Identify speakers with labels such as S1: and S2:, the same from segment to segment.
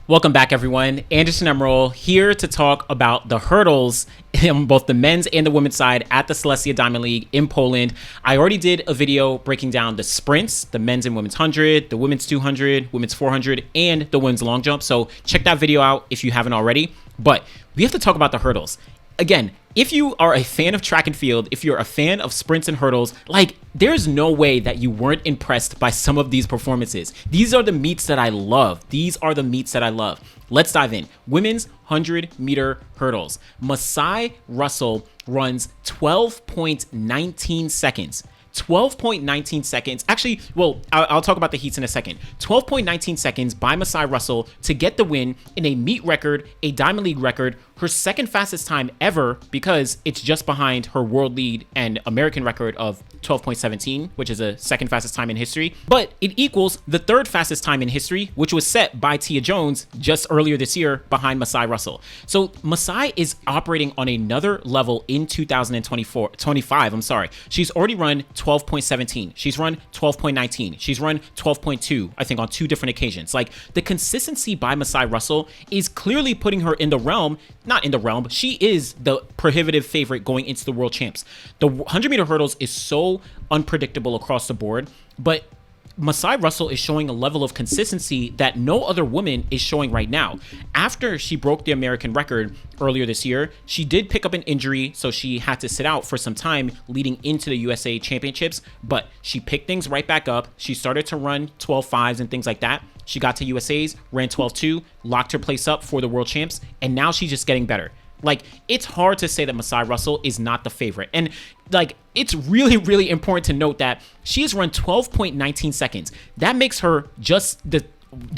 S1: Welcome back, everyone. Anderson Emerald here to talk about the hurdles on both the men's and the women's side at the Silesia Diamond League in Poland. I already did a video breaking down the sprints, the men's and women's 100, the women's 200, women's 400, and the women's long jump. So check that video out if you haven't already. But we have to talk about the hurdles. Again, if you are a fan of track and field, if you're a fan of sprints and hurdles, like, there's no way that you weren't impressed by some of these performances. These are the meets that I love. Let's dive in. Women's 100-meter hurdles. Masai Russell runs 12.19 seconds. 12.19 seconds. Actually, well, I'll talk about the heats in a second. 12.19 seconds by Masai Russell to get the win in a meet record, a Diamond League record, her second fastest time ever, because it's just behind her world lead and American record of 12.17, which is the second fastest time in history. But it equals the third fastest time in history, which was set by Tia Jones just earlier this year behind Masai Russell. So Masai is operating on another level in 2025. I'm sorry. She's already run 12.17. She's run 12.19. She's run 12.2, I think, on two different occasions. Like, the consistency by Masai Russell is clearly putting her in the realm. Not in the realm, but she is the prohibitive favorite going into the world champs. The 100-meter hurdles is so unpredictable across the board, but Masai Russell is showing a level of consistency that no other woman is showing right now. After she broke the American record earlier this year, she did pick up an injury, so she had to sit out for some time leading into the USA Championships, but she picked things right back up. She started to run 12.5s and things like that. She got to USA's, ran 12.2, locked her place up for the world champs, and now she's just getting better. Like, it's hard to say that Masai Russell is not the favorite. And, like, it's really, really important to note that she has run 12.19 seconds. That makes her just the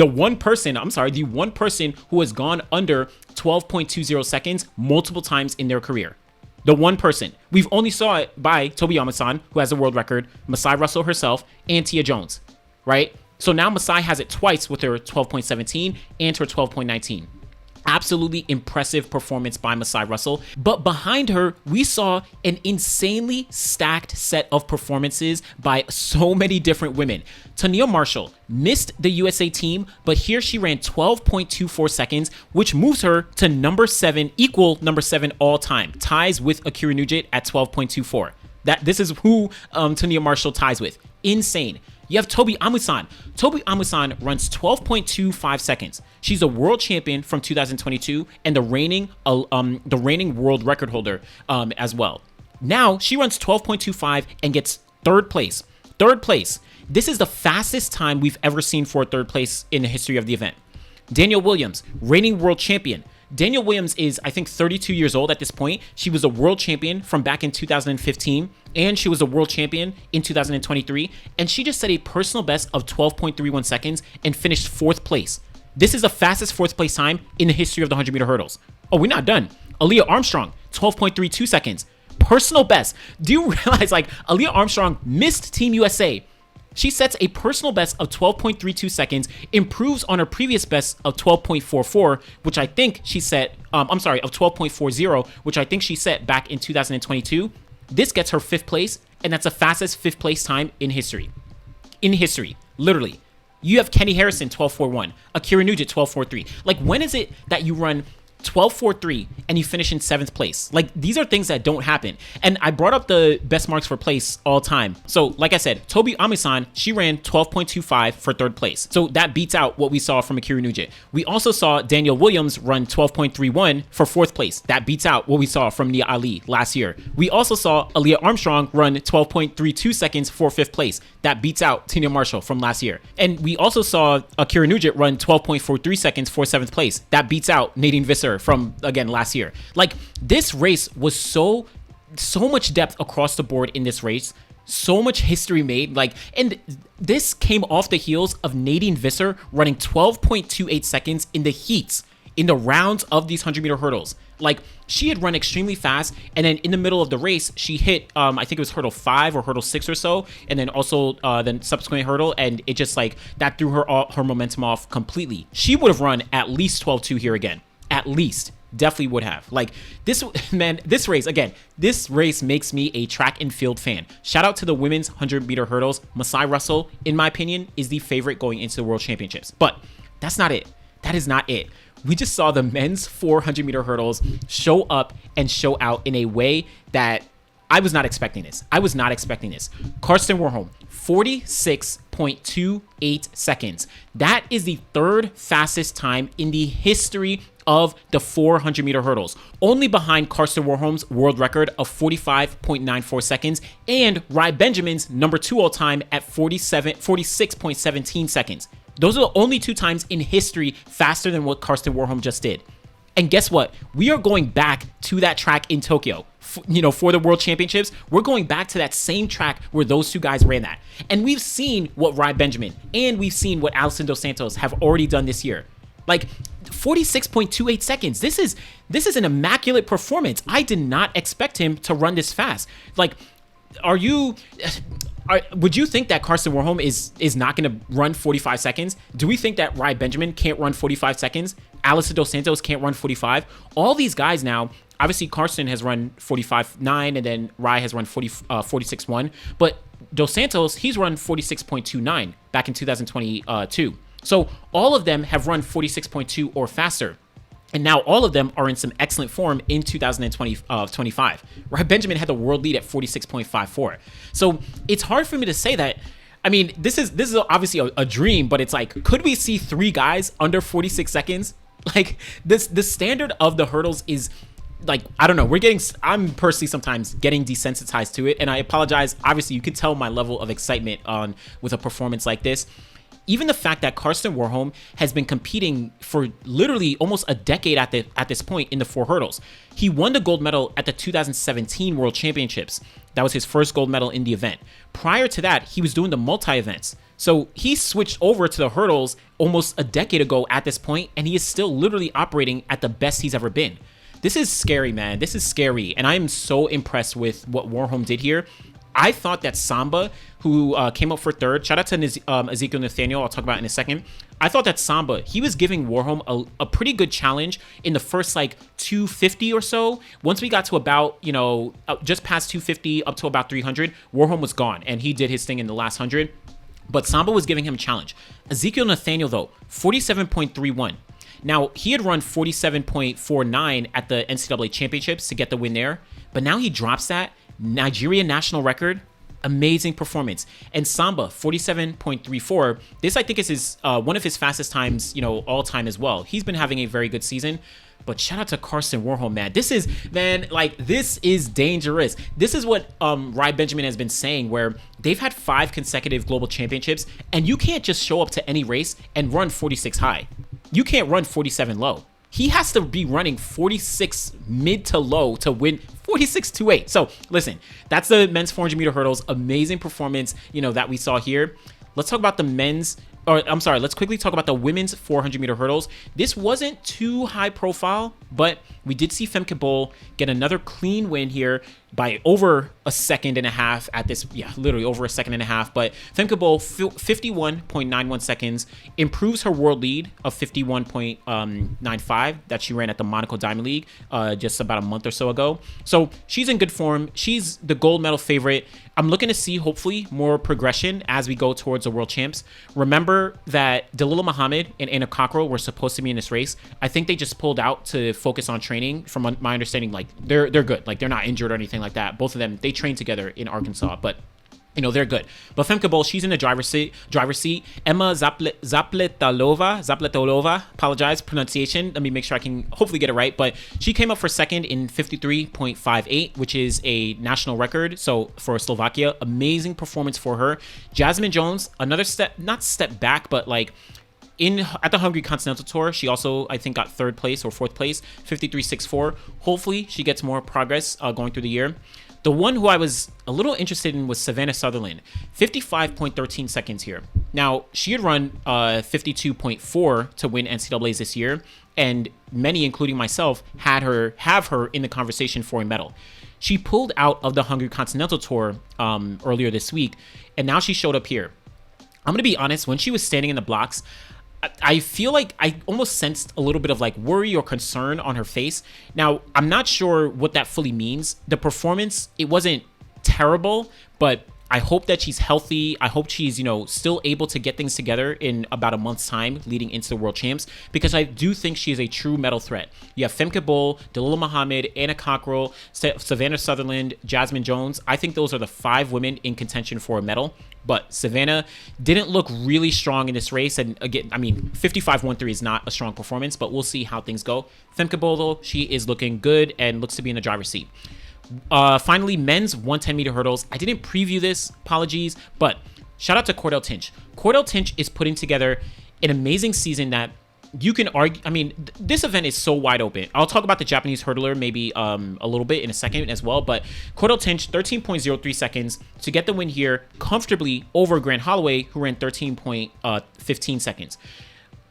S1: one person who has gone under 12.20 seconds multiple times in their career. The one person. We've only saw it by Tobiyama-san, who has a world record, Masai Russell herself, and Tia Jones, right? So now Masai has it twice with her 12.17 and her 12.19. Absolutely impressive performance by Masai Russell. But behind her, we saw an insanely stacked set of performances by so many different women. Tania Marshall missed the USA team, but here she ran 12.24 seconds, which moves her to number 7, equal number 7 all time. Ties with Akira Nugent at 12.24. This is who Tania Marshall ties with. Insane. You have Tobi Amusan. Tobi Amusan runs 12.25 seconds. She's a world champion from 2022 and the reigning world record holder as well. Now she runs 12.25 and gets third place. Third place. This is the fastest time we've ever seen for third place in the history of the event. Danielle Williams, reigning world champion. Danielle Williams is, I think, 32 years old at this point. She was a world champion from back in 2015, and she was a world champion in 2023, and she just set a personal best of 12.31 seconds and finished fourth place. This is the fastest fourth place time in the history of the 100-meter hurdles. Oh, we're not done. Aaliyah Armstrong, 12.32 seconds. Personal best. Do you realize, like, Aaliyah Armstrong missed Team USA? She sets a personal best of 12.32 seconds, improves on her previous best of 12.44, which I think she set, of 12.40, which I think she set back in 2022. This gets her fifth place, and that's the fastest fifth place time in history. In history, literally. You have Kenny Harrison, 12.41, Akira Nugent, 12.43. Like, when is it that you run 12.43 and you finish in 7th place? Like, these are things that don't happen. And I brought up the best marks for place all time. So like I said, Tobi Amusan, she ran 12.25 for third place. So that beats out what we saw from Akira Nugent. We also saw Danielle Williams run 12.31 for fourth place. That beats out what we saw from Nia Ali last year. We also saw Aaliyah Armstrong run 12.32 seconds for fifth place. That beats out Tania Marshall from last year. And we also saw Akira Nugent run 12.43 seconds for 7th place. That beats out Nadine Visser from, again, last year. Like, this race was so much depth across the board in this race. So much history made. Like, and this came off the heels of Nadine Visser running 12.28 seconds in the heats, in the rounds of these 100-meter hurdles. Like, she had run extremely fast, and then in the middle of the race, she hit, I think it was hurdle 5 or hurdle 6 or so, and then also then subsequent hurdle, and it just, like, that threw her momentum off completely. She would have run at least 12.2 here again. At least. Definitely would have. Like, this, man, this race makes me a track and field fan. Shout out to the women's 100-meter hurdles. Masai Russell, in my opinion, is the favorite going into the World Championships. But that's not it. That is not it. We just saw the men's 400-meter hurdles show up and show out in a way that I was not expecting this. Karsten Warholm, 46.28 seconds. That is the third fastest time in the history of the 400-meter hurdles, only behind Karsten Warholm's world record of 45.94 seconds and Rai Benjamin's number 2 all-time at 46.17 seconds. Those are the only 2 times in history faster than what Karsten Warholm just did. And guess what? We are going back to that track in Tokyo. For the World Championships, we're going back to that same track where those 2 guys ran that. And we've seen what Rai Benjamin and we've seen what Alison Dos Santos have already done this year. Like 46.28 seconds. This is an immaculate performance. I did not expect him to run this fast. Like, would you think that Karsten Warholm is not going to run 45 seconds? Do we think that Rai Benjamin can't run 45 seconds? Alison Dos Santos can't run 45? All these guys now, obviously Karsten has run 45.9 and then Rai has run 46.1. But Dos Santos, he's run 46.29 back in 2022. So all of them have run 46.2 or faster. And now all of them are in some excellent form in 2025. Rai Benjamin had the world lead at 46.54. So it's hard for me to say that. I mean, this is obviously a dream, but it's like, could we see 3 guys under 46 seconds? Like, the standard of the hurdles is like, I don't know. I'm personally sometimes getting desensitized to it, and I apologize. Obviously, you can tell my level of excitement with a performance like this. Even the fact that Karsten Warholm has been competing for literally almost a decade at this point in the 4 hurdles. He won the gold medal at the 2017 World Championships. That was his first gold medal in the event. Prior to that, he was doing the multi-events. So he switched over to the hurdles almost a decade ago at this point, and he is still literally operating at the best he's ever been. This is scary, man. This is scary, and I am so impressed with what Warholm did here. I thought that Samba, who came up for 3rd, shout out to Ezekiel Nathaniel, I'll talk about in a second. I thought that Samba, he was giving Warholm a pretty good challenge in the first like 250 or so. Once we got to about, just past 250 up to about 300, Warholm was gone, and he did his thing in the last 100. But Samba was giving him a challenge. Ezekiel Nathaniel, though, 47.31. Now, he had run 47.49 at the NCAA Championships to get the win there, but now he drops that. Nigeria national record, amazing performance. And Samba, 47.34. This, I think, is his one of his fastest times, all time as well. He's been having a very good season. But shout out to Karsten Warholm, man. This is dangerous. This is what Rai Benjamin has been saying, where they've had 5 consecutive global championships, and you can't just show up to any race and run 46 high. You can't run 47 low. He has to be running 46 mid to low to win 46.28. So listen, that's the men's 400-meter hurdles. Amazing performance, that we saw here. Let's talk about let's quickly talk about the women's 400-meter hurdles. This wasn't too high profile, but we did see Femke Bol get another clean win here by over a second and a half at this, literally over a second and a half. But Femke Bol, 51.91 seconds, improves her world lead of 51.95 that she ran at the Monaco Diamond League just about a month or so ago. So she's in good form. She's the gold medal favorite. I'm looking to see, hopefully, more progression as we go towards the world champs. Remember that Dalila Muhammad and Anna Cockrell were supposed to be in this race. I think they just pulled out to focus on training. From my understanding, like, they're good. Like, they're not injured or anything like that. Both of them, they train together in Arkansas, but they're good. But Femke Bol, she's in the driver's seat. Emma Zapletolova, apologize, pronunciation. Let me make sure I can hopefully get it right. But she came up for 2nd in 53.58, which is a national record. So for Slovakia, amazing performance for her. Jasmine Jones, another not step back, but like at the Hungary Continental Tour, she also, I think, got 3rd place or 4th place, 53.64. Hopefully she gets more progress going through the year. The one who I was a little interested in was Savannah Sutherland, 55.13 seconds here. Now, she had run 52.4 to win NCAAs this year, and many, including myself, have her in the conversation for a medal. She pulled out of the Hungary Continental Tour earlier this week, and now she showed up here. I'm going to be honest, when she was standing in the blocks, I feel like I almost sensed a little bit of like worry or concern on her face. Now, I'm not sure what that fully means. The performance, it wasn't terrible, but I hope that she's healthy. I hope she's, still able to get things together in about a month's time leading into the World Champs, because I do think she is a true medal threat. You have Femke Bol, Dalilah Muhammad, Anna Cockrell, Savannah Sutherland, Jasmine Jones. I think those are the 5 women in contention for a medal. But Savannah didn't look really strong in this race. And again, 55-1-3 is not a strong performance, but we'll see how things go. Femke Bol, though, she is looking good and looks to be in the driver's seat. Finally, men's 110-meter hurdles. I didn't preview this, apologies, but shout out to Cordell Tinch. Cordell Tinch is putting together an amazing season that you can argue. This event is so wide open. I'll talk about the Japanese hurdler maybe a little bit in a second as well, but Cordell Tinch, 13.03 seconds to get the win here comfortably over Grant Holloway, who ran 13.15 seconds.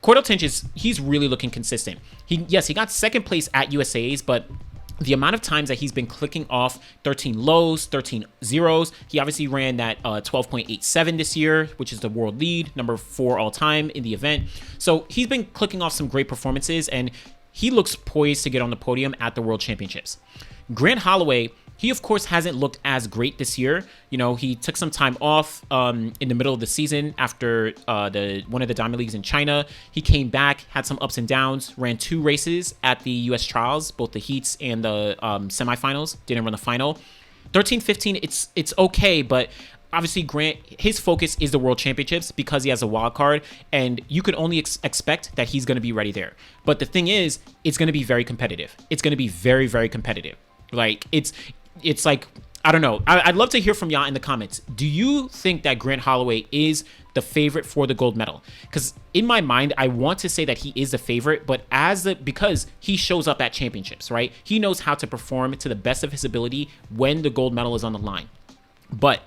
S1: Cordell Tinch he's really looking consistent. He got second place at USA's, but the amount of times that he's been clicking off 13 lows, 13 zeros, he obviously ran that 12.87 this year, which is the world lead, number 4 all time in the event. So he's been clicking off some great performances, and he looks poised to get on the podium at the World Championships. Grant Holloway, he of course hasn't looked as great this year. He took some time off in the middle of the season after one of the Diamond Leagues in China. He came back, had some ups and downs, ran 2 races at the US trials, both the heats and the semifinals. Didn't run the final. 13-15, it's okay, but obviously Grant, his focus is the World Championships because he has a wild card, and you could only expect that he's going to be ready there. But the thing is, it's going to be very competitive. It's going to be very, very competitive. Like, it's like, I don't know. I'd love to hear from y'all in the comments. Do you think that Grant Holloway is the favorite for the gold medal? Because in my mind, I want to say that he is the favorite, but because he shows up at championships, right? He knows how to perform to the best of his ability when the gold medal is on the line. But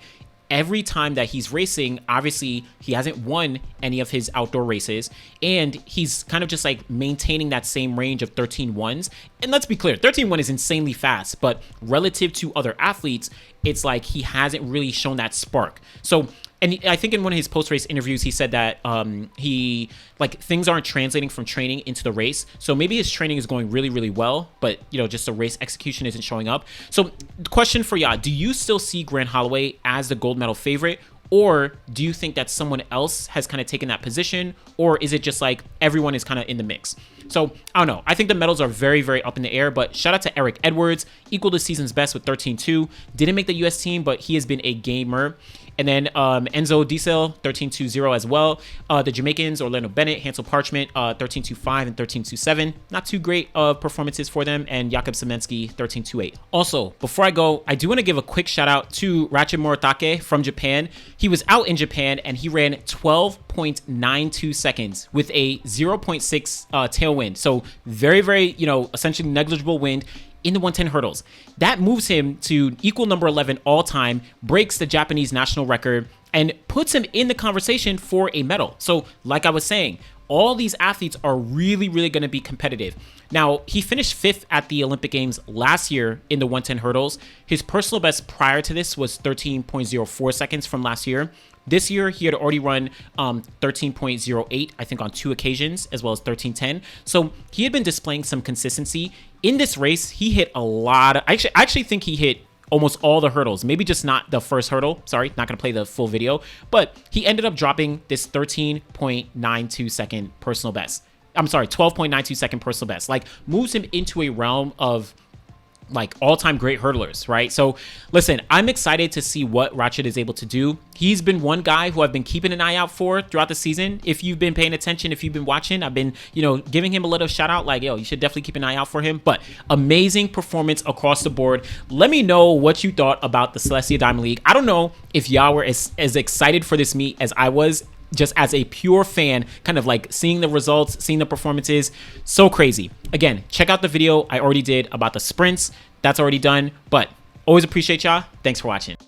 S1: every time that he's racing, obviously he hasn't won any of his outdoor races, and he's kind of just like maintaining that same range of 13-1s. And let's be clear, 13-1 is insanely fast, but relative to other athletes, it's like he hasn't really shown that spark. So, and I think in one of his post-race interviews, he said that things aren't translating from training into the race. So maybe his training is going really, really well, but just the race execution isn't showing up. So the question for y'all, do you still see Grant Holloway as the gold medal favorite? Or do you think that someone else has kind of taken that position? Or is it just like everyone is kind of in the mix? So I don't know. I think the medals are very, very up in the air, but shout out to Eric Edwards, equal to season's best with 13-2. Didn't make the US team, but he has been a gamer. And then Enzo Diesel, 13-2-0 as well. The Jamaicans, Orlando Bennett, Hansel Parchment, 13-2-5 and 13-2-7. Not too great performances for them. And Jakub Semensky, 13-2-8. Also, before I go, I do want to give a quick shout out to Rachid Muratake from Japan. He was out in Japan and he ran 12.92 seconds with a 0.6 tailwind. So very, very, essentially negligible wind in the 110 hurdles. That moves him to equal number 11 all time, breaks the Japanese national record, and puts him in the conversation for a medal. So like I was saying, all these athletes are really, really going to be competitive. Now, he finished 5th at the Olympic Games last year in the 110 hurdles. His personal best prior to this was 13.04 seconds from last year. This year, he had already run 13.08, I think, on 2 occasions, as well as 13.10. So he had been displaying some consistency. In this race, he hit a lot of... I actually think he hit almost all the hurdles. Maybe just not the first hurdle. Sorry, not going to play the full video. But he ended up dropping this 13.92 second personal best. I'm sorry, 12.92 second personal best. Like, moves him into a realm of like all-time great hurdlers, right? So listen, I'm excited to see what Rachid is able to do. He's been one guy who I've been keeping an eye out for throughout the season. If you've been paying attention, if you've been watching, I've been, giving him a little shout out, like, yo, you should definitely keep an eye out for him. But amazing performance across the board. Let me know what you thought about the Silesia Diamond League. I don't know if y'all were as excited for this meet as I was, just as a pure fan, kind of like seeing the results, seeing the performances. So crazy. Again, check out the video I already did about the sprints. That's already done, but always appreciate y'all. Thanks for watching.